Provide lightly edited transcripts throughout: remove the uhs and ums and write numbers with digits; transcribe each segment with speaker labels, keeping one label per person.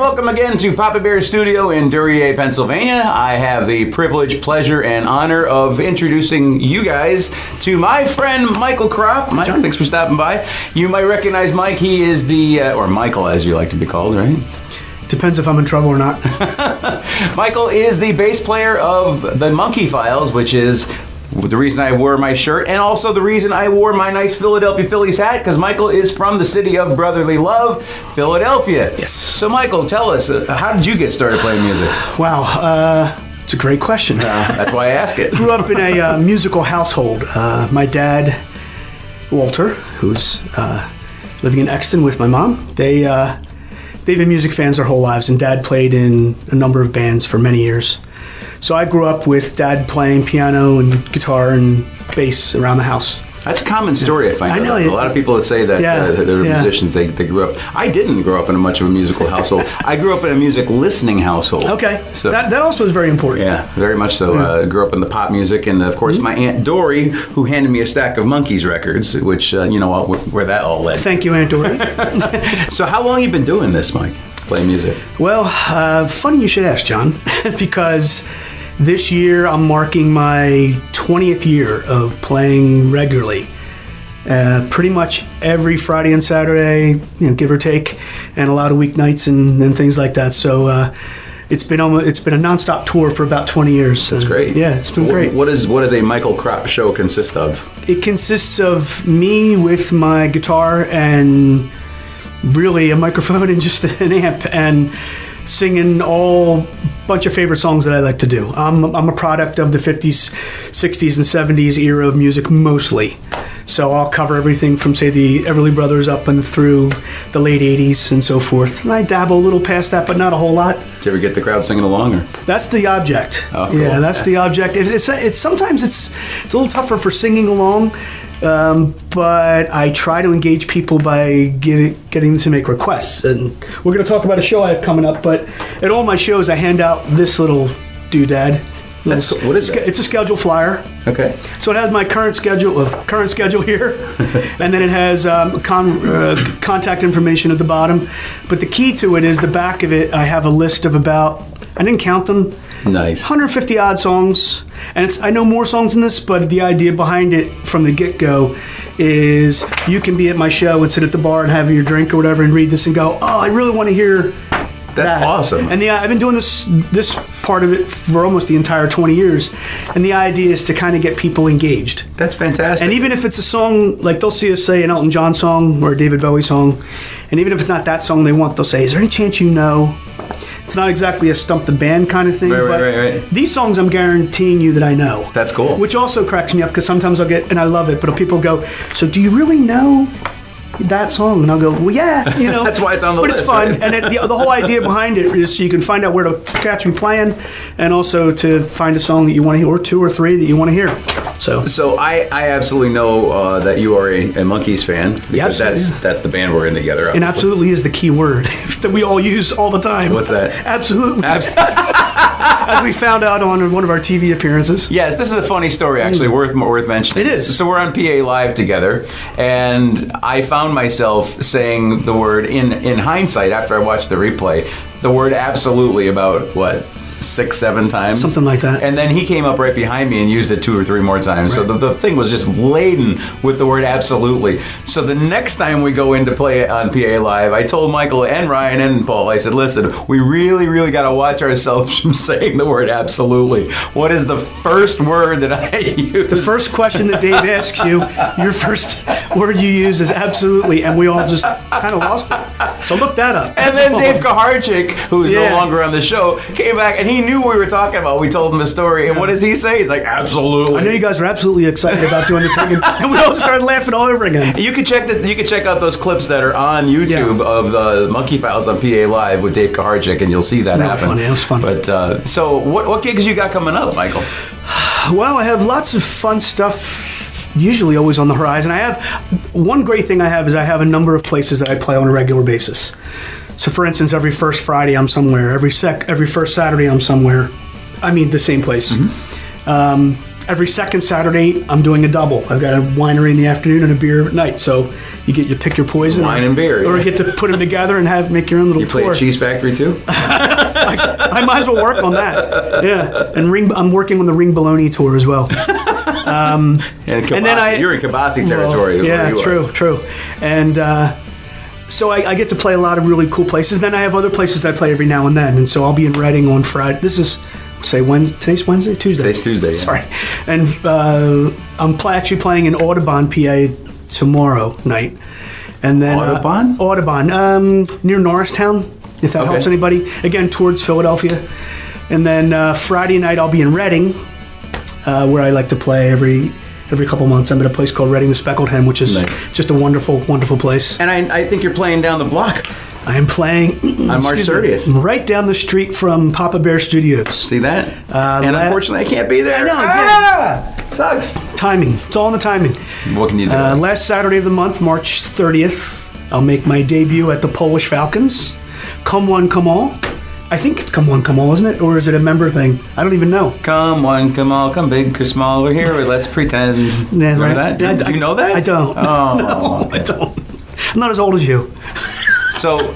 Speaker 1: welcome again to Papa Bear's studio in Duryea, Pennsylvania. I have the privilege, pleasure, and honor of introducing you guys to my friend Michael Kropp. Mike, thanks for stopping by. You might recognize Mike. He is the, or Michael as you like to be called, right?
Speaker 2: Depends if I'm in trouble or not.
Speaker 1: Michael is the bass player of the Monkeephiles, which is the reason I wore my shirt, and also the reason I wore my nice Philadelphia Phillies hat, because Michael is from the city of brotherly love, Philadelphia.
Speaker 2: Yes.
Speaker 1: So Michael, tell us, how did you get started playing music?
Speaker 2: Wow, it's a great question.
Speaker 1: That's why I ask it.
Speaker 2: Grew up in a musical household. My dad, Walter, who's living in Exton with my mom, they've been music fans their whole lives, and Dad played in a number of bands for many years. So I grew up with Dad playing piano and guitar and bass around the house.
Speaker 1: That's a common story, I find.
Speaker 2: I know.
Speaker 1: A lot of people that say that they're musicians, they grew up. I didn't grow up in much of a musical household. I grew up in a music listening household.
Speaker 2: Okay.
Speaker 1: So
Speaker 2: that also is very important.
Speaker 1: Yeah, very much so. Grew up in the pop music, and of course my Aunt Dory, who handed me a stack of Monkees records, which, you know, where that all led.
Speaker 2: Thank you, Aunt Dory.
Speaker 1: So how long have you been doing this, Mike? Playing music?
Speaker 2: Well, funny you should ask, John, because this year I'm marking my 20th year of playing regularly. Pretty much every Friday and Saturday, you know, give or take, and a lot of weeknights and things like that. So it's been a nonstop tour for about 20 years.
Speaker 1: That's great.
Speaker 2: Yeah, it's been great.
Speaker 1: What does a Michael Kropp show consist of?
Speaker 2: It consists of me with my guitar and really a microphone and just an amp and singing all bunch of favorite songs that I like to do. I'm a product of the 50s, 60s, and 70s era of music mostly. So I'll cover everything from, say, the Everly Brothers up and through the late 80s and so forth. And I dabble a little past that, but not a whole lot.
Speaker 1: Did you ever get the crowd singing along? Or?
Speaker 2: That's the object.
Speaker 1: Oh, cool.
Speaker 2: Yeah, that's the object. Sometimes it's a little tougher for singing along. But I try to engage people by getting them to make requests. And we're going to talk about a show I have coming up, but at all my shows I hand out this little doodad.
Speaker 1: What is that?
Speaker 2: It's a schedule flyer.
Speaker 1: Okay.
Speaker 2: So it has my current schedule here, and then it has contact information at the bottom. But the key to it is the back of it, I have a list of about, I didn't count them,
Speaker 1: nice,
Speaker 2: 150 odd songs. And I know more songs than this, but the idea behind it from the get-go is you can be at my show and sit at the bar and have your drink or whatever and read this and go, oh, I really want to hear
Speaker 1: That's awesome.
Speaker 2: And I've been doing this part of it for almost the entire 20 years. And the idea is to kind of get people engaged.
Speaker 1: That's fantastic.
Speaker 2: And even if it's a song, like they'll see us say an Elton John song or a David Bowie song, and even if it's not that song they want, they'll say, is there any chance you know? It's not exactly a stump the band kind of thing,
Speaker 1: right.
Speaker 2: These songs I'm guaranteeing you that I know.
Speaker 1: That's cool.
Speaker 2: Which also cracks me up because sometimes I'll get, and I love it, but people go, so do you really know that song? And I'll go, well, yeah, you know.
Speaker 1: That's why it's on the
Speaker 2: list.
Speaker 1: But
Speaker 2: it's fun.
Speaker 1: Right?
Speaker 2: And the whole idea behind it is so you can find out where to catch me playing and also to find a song that you want to hear, or two or three that you want to hear. So
Speaker 1: I absolutely know that you are a Monkees fan, because
Speaker 2: absolutely.
Speaker 1: that's the band we're in together. Obviously.
Speaker 2: And absolutely is the key word that we all use all the time.
Speaker 1: What's that?
Speaker 2: Absolutely. As we found out on one of our TV appearances.
Speaker 1: Yes, this is a funny story, actually, worth mentioning.
Speaker 2: It is.
Speaker 1: So we're on PA Live together, and I found myself saying the word, in hindsight, after I watched the replay, the word absolutely about, 6-7 times,
Speaker 2: something like that.
Speaker 1: And then he came up right behind me and used it 2 or 3 more times. Right. So the thing was just laden with the word absolutely. So the next time we go in to play on PA Live, I told Michael and Ryan and Paul, I said, listen, we really got to watch ourselves from saying the word absolutely. What is the first word that I use?
Speaker 2: The first question that Dave asks you, your first word you use is absolutely, and we all just kind of lost it. So look that up.
Speaker 1: And then Dave Kaharchik, who is no longer on the show, came back and he knew what we were talking about. We told him the story, and what does he say? He's like, absolutely.
Speaker 2: I know you guys are absolutely excited about doing the thing, and we all started laughing all over again.
Speaker 1: You can check this. You can check out those clips that are on YouTube of the Monkeephiles on PA Live with Dave Kaharchik, and you'll see that happen.
Speaker 2: Funny. It was fun.
Speaker 1: But so, what gigs you got coming up, Michael?
Speaker 2: Well, I have lots of fun stuff. Usually, always on the horizon. I have one great thing. I have a number of places that I play on a regular basis. So, for instance, every first Friday I'm somewhere. Every first Saturday I'm somewhere. I mean, the same place. Mm-hmm. every second Saturday, I'm doing a double. I've got a winery in the afternoon and a beer at night. So you pick your poison.
Speaker 1: Wine and beer.
Speaker 2: Or you get to put them together and make your own little tour.
Speaker 1: You play at Cheese Factory too?
Speaker 2: I might as well work on that. Yeah. And I'm working on the Ring Bologna tour as well.
Speaker 1: And then you're in Kabasi territory.
Speaker 2: Well, true. And so I get to play a lot of really cool places. Then I have other places that I play every now and then. And so I'll be in Reading on Friday. This is, today's Wednesday? Tuesday.
Speaker 1: Today's Tuesday, yeah.
Speaker 2: Sorry. And I'm actually playing in Audubon, PA tomorrow night. And then
Speaker 1: Audubon?
Speaker 2: Audubon, near Norristown, if that helps anybody. Again, towards Philadelphia. And then Friday night I'll be in Reading, where I like to play every couple months. I'm at a place called Reading the Speckled Hen, which is just a wonderful, wonderful place.
Speaker 1: And I think you're playing down the block.
Speaker 2: I am playing
Speaker 1: on March 30th.
Speaker 2: Right down the street from Papa Bear Studios.
Speaker 1: See that? And unfortunately, I can't be there.
Speaker 2: I know.
Speaker 1: It sucks.
Speaker 2: Timing. It's all in the timing.
Speaker 1: What can you do?
Speaker 2: Last Saturday of the month, March 30th, I'll make my debut at the Polish Falcons. Come One, Come All. I think it's Come One, Come All, isn't it? Or is it a member thing? I don't even know.
Speaker 1: Come one, come all, come big or small, we're here, let's pretend. Remember that?
Speaker 2: Yeah,
Speaker 1: do you know that?
Speaker 2: I don't.
Speaker 1: Oh.
Speaker 2: No, I don't. I'm not as old as you.
Speaker 1: So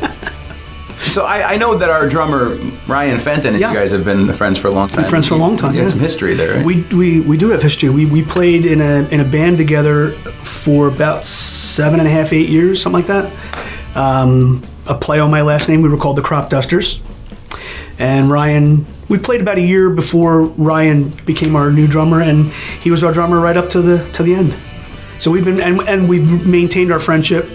Speaker 1: I know that our drummer, Ryan Fenton, and you guys have been friends for a long time.
Speaker 2: Friends for a long time,
Speaker 1: You had some history there, right?
Speaker 2: We do have history. We played in a band together for about 7.5, 8 years, something like that. A play on my last name, we were called the Crop Dusters. And Ryan, we played about a year before Ryan became our new drummer, and he was our drummer right up to the end. So we've been and we've maintained our friendship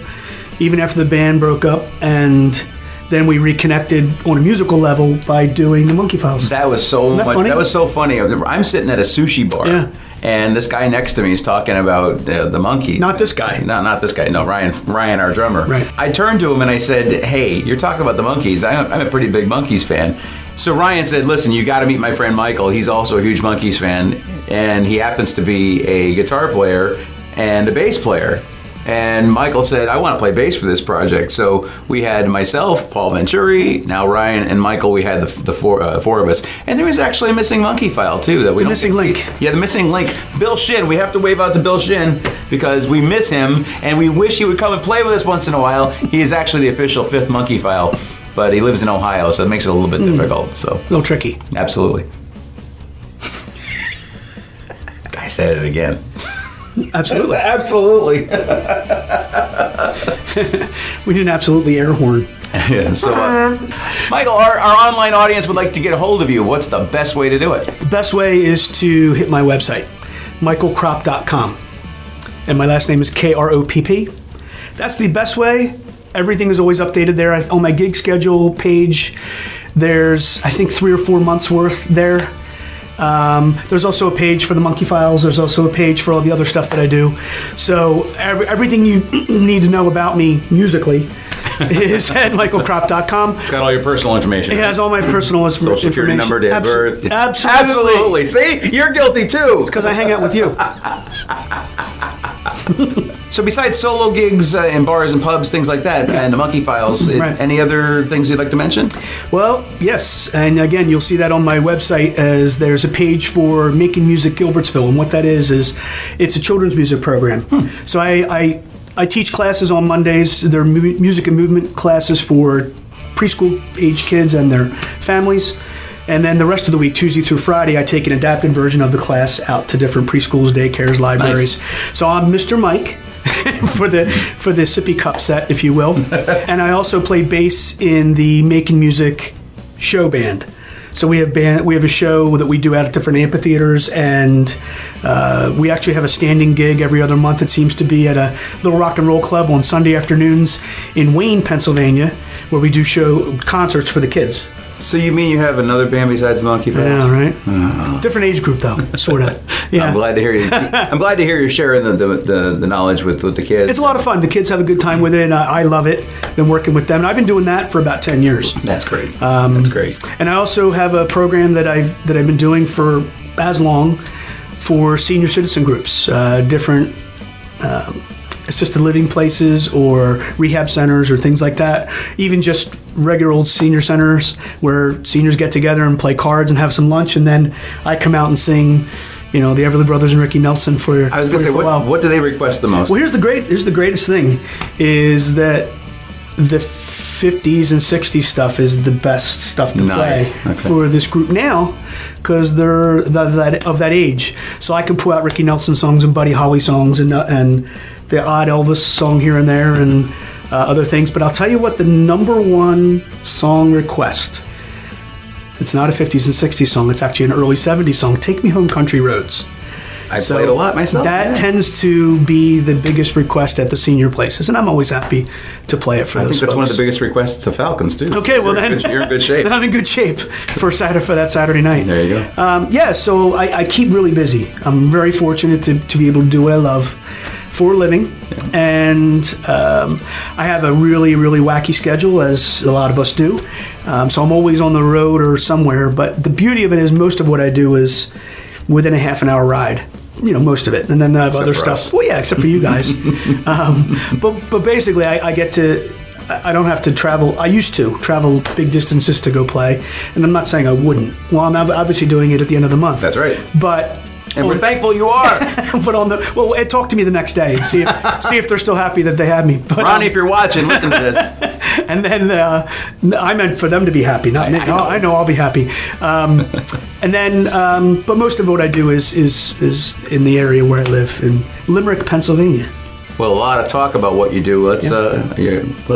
Speaker 2: even after the band broke up, and then we reconnected on a musical level by doing the Monkeephiles.
Speaker 1: That was so
Speaker 2: Isn't that
Speaker 1: much.
Speaker 2: funny?
Speaker 1: That was so funny. I'm sitting at a sushi bar, and this guy next to me is talking about the Monkees.
Speaker 2: Not this guy.
Speaker 1: Not this guy. No, Ryan, our drummer.
Speaker 2: Right.
Speaker 1: I turned to him and I said, "Hey, you're talking about the Monkees. I'm a pretty big Monkees fan." So Ryan said, "Listen, you got to meet my friend Michael. He's also a huge Monkees fan, and he happens to be a guitar player and a bass player." And Michael said, "I want to play bass for this project." So we had myself, Paul Venturi, now Ryan, and Michael. We had the four of us. And there was actually a missing Monkeephile, too. That we
Speaker 2: The missing link.
Speaker 1: Yeah, the missing link. Bill Shin. We have to wave out to Bill Shin because we miss him, and we wish he would come and play with us once in a while. He is actually the official 5th Monkeephile, but he lives in Ohio, so it makes it a little bit difficult. So
Speaker 2: A little tricky.
Speaker 1: Absolutely. I said it again.
Speaker 2: Absolutely.
Speaker 1: Absolutely.
Speaker 2: We need an absolutely air horn.
Speaker 1: Yeah, so, Michael, our online audience would like to get a hold of you. What's the best way to do it?
Speaker 2: The best way is to hit my website, michaelkropp.com. And my last name is Kropp. That's the best way. Everything is always updated there. On my gig schedule page, there's, I think, 3 or 4 months worth there. There's also a page for the Monkeephiles. There's also a page for all the other stuff that I do. So everything you need to know about me musically is at michaelkropp.com.
Speaker 1: It's got all your personal information.
Speaker 2: It has all my personal information.
Speaker 1: Social security number, date of birth.
Speaker 2: Absolutely.
Speaker 1: See? You're guilty too.
Speaker 2: It's because I hang out with you.
Speaker 1: So besides solo gigs in bars and pubs, things like that, and the Monkeephiles, any other things you'd like to mention?
Speaker 2: Well, yes. And again, you'll see that on my website as there's a page for Making Music Gilbertsville. And what that is it's a children's music program. So I teach classes on Mondays. They're music and movement classes for preschool age kids and their families. And then the rest of the week, Tuesday through Friday, I take an adapted version of the class out to different preschools, daycares, libraries. Nice. So I'm Mr. Mike for the sippy cup set, if you will. And I also play bass in the Making Music show band. So we have a show that we do out at different amphitheaters, and we actually have a standing gig every other month. It seems to be at a little rock and roll club on Sunday afternoons in Wayne, Pennsylvania, where we do show concerts for the kids.
Speaker 1: So you mean you have another band besides the Monkeephiles?
Speaker 2: I know, right? Oh. Different age group, though, sort of. Yeah.
Speaker 1: I'm glad to hear you. I'm glad to hear you sharing the knowledge with the kids.
Speaker 2: It's a lot of fun. The kids have a good time with it, and I love it. Been working with them, and I've been doing that for about 10 years.
Speaker 1: That's great. That's great.
Speaker 2: And I also have a program that I've been doing for as long for senior citizen groups, different assisted living places or rehab centers or things like that. Even just regular old senior centers where seniors get together and play cards and have some lunch, and then I come out and sing the Everly Brothers and Ricky Nelson for.
Speaker 1: I was going to say, what do they request the most?
Speaker 2: Well, here's the greatest thing, is that the 50s and 60s stuff is the best stuff to play for this group now, because they're of that age. So I can pull out Ricky Nelson songs and Buddy Holly songs and the odd Elvis song here and there and other things. But I'll tell you what, the number one song request, it's not a 50s and 60s song, it's actually an early 70s song, Take Me Home Country Roads.
Speaker 1: I played a lot myself.
Speaker 2: That tends to be the biggest request at the senior places, and I'm always happy to play it for those folks.
Speaker 1: I think that's one of the biggest requests of Falcons, too.
Speaker 2: Okay, well then...
Speaker 1: You're in good shape.
Speaker 2: Then I'm in good shape for that Saturday night.
Speaker 1: There you go.
Speaker 2: So I keep really busy. I'm very fortunate to be able to do what I love for a living, and I have a really, really wacky schedule, as a lot of us do. So I'm always on the road or somewhere, but the beauty of it is most of what I do is within a half an hour ride. Most of it, and then I have other stuff.
Speaker 1: Us.
Speaker 2: Well, yeah, except for you guys. But basically, I get to. I don't have to travel. I used to travel big distances to go play, and I'm not saying I wouldn't. Well, I'm obviously doing it at the end of the month.
Speaker 1: That's right.
Speaker 2: But.
Speaker 1: And we're thankful you are.
Speaker 2: But talk to me the next day and see if they're still happy that they had me. But,
Speaker 1: Ronnie, if you're watching, listen to this.
Speaker 2: And then I meant for them to be happy, not me. I know I'll be happy. And then, but most of what I do is in the area where I live, in Limerick, Pennsylvania.
Speaker 1: Well, a lot of talk about what you do. Let's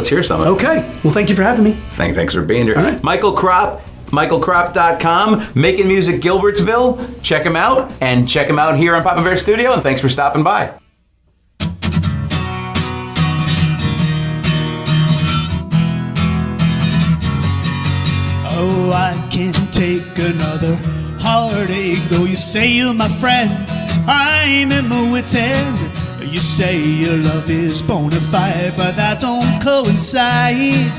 Speaker 1: hear some of it.
Speaker 2: Okay. Well, thank you for having me.
Speaker 1: Thanks for being here.
Speaker 2: All right.
Speaker 1: Michael Kropp. MichaelKropp.com, Making Music Gilbertsville. Check him out, and check him out here on Papa Bear Studio, and thanks for stopping by.
Speaker 3: Oh, I can't take another heartache, though you say you're my friend. I'm in my wit's end. You say your love is bona fide, but that don't coincide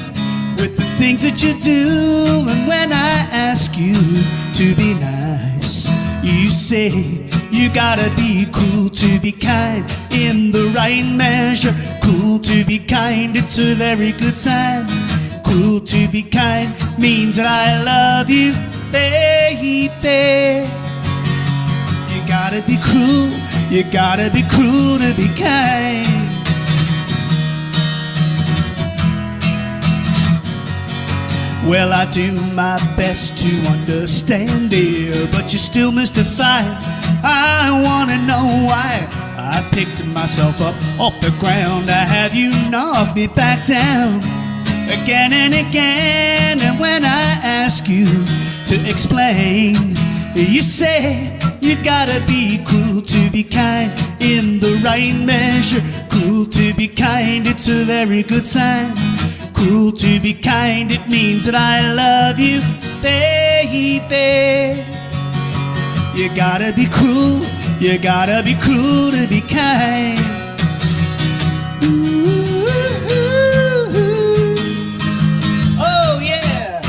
Speaker 3: with the things that you do. And when I ask you to be nice, you say you gotta be cruel to be kind, in the right measure. Cruel to be kind, it's a very good sign. Cruel to be kind means that I love you, baby. You gotta be cruel, you gotta be cruel to be kind. Well, I do my best to understand, dear, but you're still mystifying. I wanna know why I picked myself up off the ground to have you knock me back down again and again. And when I ask you to explain, you say you gotta be cruel to be kind, in the right measure. Cruel to be kind, it's a very good sign. Cruel to be kind, it means that I love you, baby. You gotta be cruel, you gotta be cruel to be kind. Ooh, oh yeah.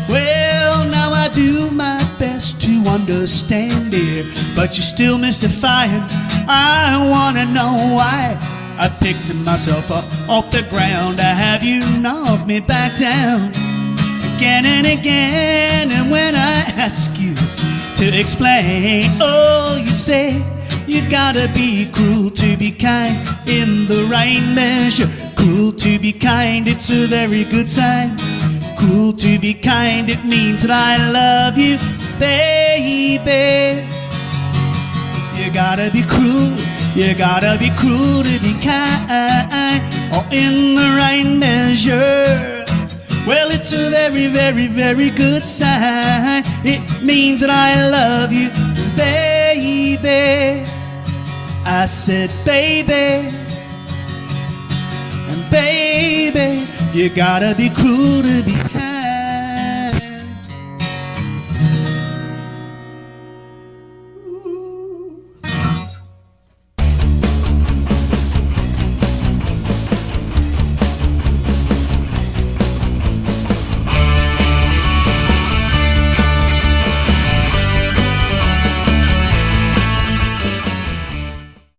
Speaker 3: Well, now I do my best to understand it, but you're still mystifying. I wanna know why I picked myself up off the ground to have you knock me back down again and again. And when I ask you to explain, oh, you say you gotta be cruel to be kind, in the right measure. Cruel to be kind, it's a very good sign. Cruel to be kind, it means that I love you, baby. You gotta be cruel, you gotta be cruel to be kind, or in the right measure. Well, it's a very, very, very good sign. It means that I love you, baby. I said, baby, and baby, you gotta be cruel to be kind.